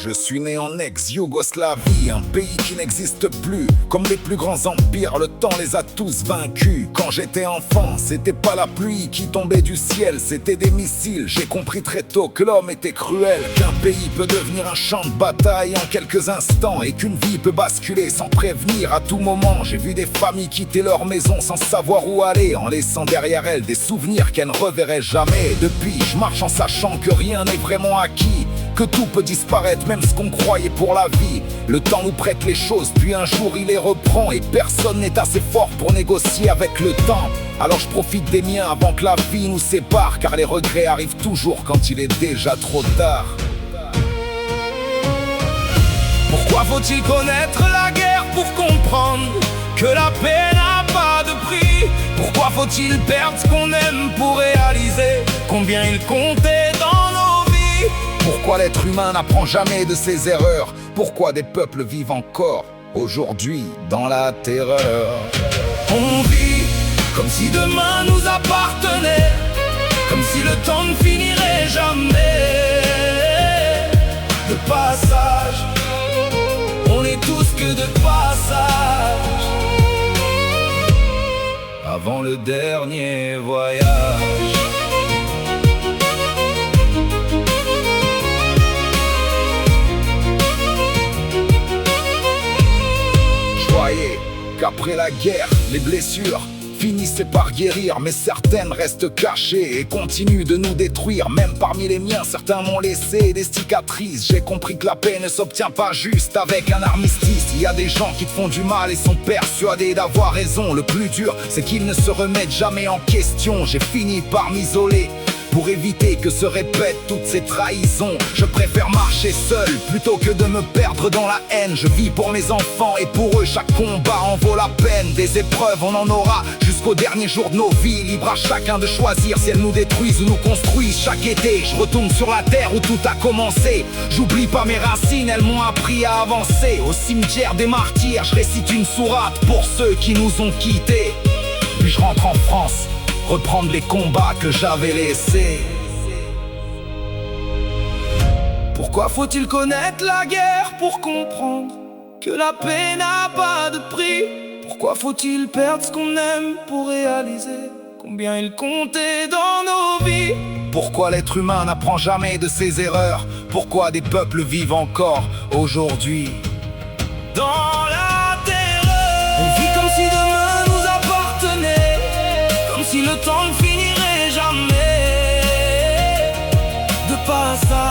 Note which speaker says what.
Speaker 1: Je suis né en ex-Yougoslavie, un pays qui n'existe plus. Comme les plus grands empires, le temps les a tous vaincus. Quand j'étais enfant, c'était pas la pluie qui tombait du ciel, c'était des missiles. J'ai compris très tôt que l'homme était cruel, qu'un pays peut devenir un champ de bataille en quelques instants, et qu'une vie peut basculer sans prévenir à tout moment. J'ai vu des familles quitter leur maison sans savoir où aller, en laissant derrière elles des souvenirs qu'elles ne reverraient jamais. Depuis, je marche en sachant que rien n'est vraiment acquis, que tout peut disparaître, même ce qu'on croyait pour la vie. Le temps nous prête les choses, puis un jour il les reprend, et personne n'est assez fort pour négocier avec le temps. Alors je profite des miens avant que la vie nous sépare, car les regrets arrivent toujours quand il est déjà trop tard.
Speaker 2: Pourquoi faut-il connaître la guerre pour comprendre que la paix n'a pas de prix? Pourquoi faut-il perdre ce qu'on aime pour réaliser combien il comptait dans nos vies?
Speaker 1: Pourquoi l'être humain n'apprend jamais de ses erreurs? Pourquoi des peuples vivent encore aujourd'hui dans la terreur?
Speaker 2: On vit comme si demain nous appartenait, comme si le temps ne finirait jamais. De passage, on est tous que de passage, avant le dernier voyage.
Speaker 1: Qu'après la guerre, les blessures finissaient par guérir, mais certaines restent cachées et continuent de nous détruire. Même parmi les miens, certains m'ont laissé des cicatrices. J'ai compris que la paix ne s'obtient pas juste avec un armistice. Il y a des gens qui te font du mal et sont persuadés d'avoir raison. Le plus dur, c'est qu'ils ne se remettent jamais en question. J'ai fini par m'isoler pour éviter que se répètent toutes ces trahisons. Je préfère marcher seul plutôt que de me perdre dans la haine. Je vis pour mes enfants et pour eux chaque combat en vaut la peine. Des épreuves on en aura jusqu'au dernier jour de nos vies. Libre à chacun de choisir si elles nous détruisent ou nous construisent. Chaque été je retourne sur la terre où tout a commencé. J'oublie pas mes racines, elles m'ont appris à avancer. Au cimetière des martyrs je récite une sourate pour ceux qui nous ont quittés. Puis je rentre en France, reprendre les combats que j'avais laissés.
Speaker 2: Pourquoi faut-il connaître la guerre pour comprendre que la paix n'a pas de prix? Pourquoi faut-il perdre ce qu'on aime pour réaliser combien il comptait dans nos vies?
Speaker 1: Pourquoi l'être humain n'apprend jamais de ses erreurs? Pourquoi des peuples vivent encore aujourd'hui
Speaker 2: dans la terreur? On vit comme si demain nous appartenait, comme si le temps ne finirait jamais. De passage,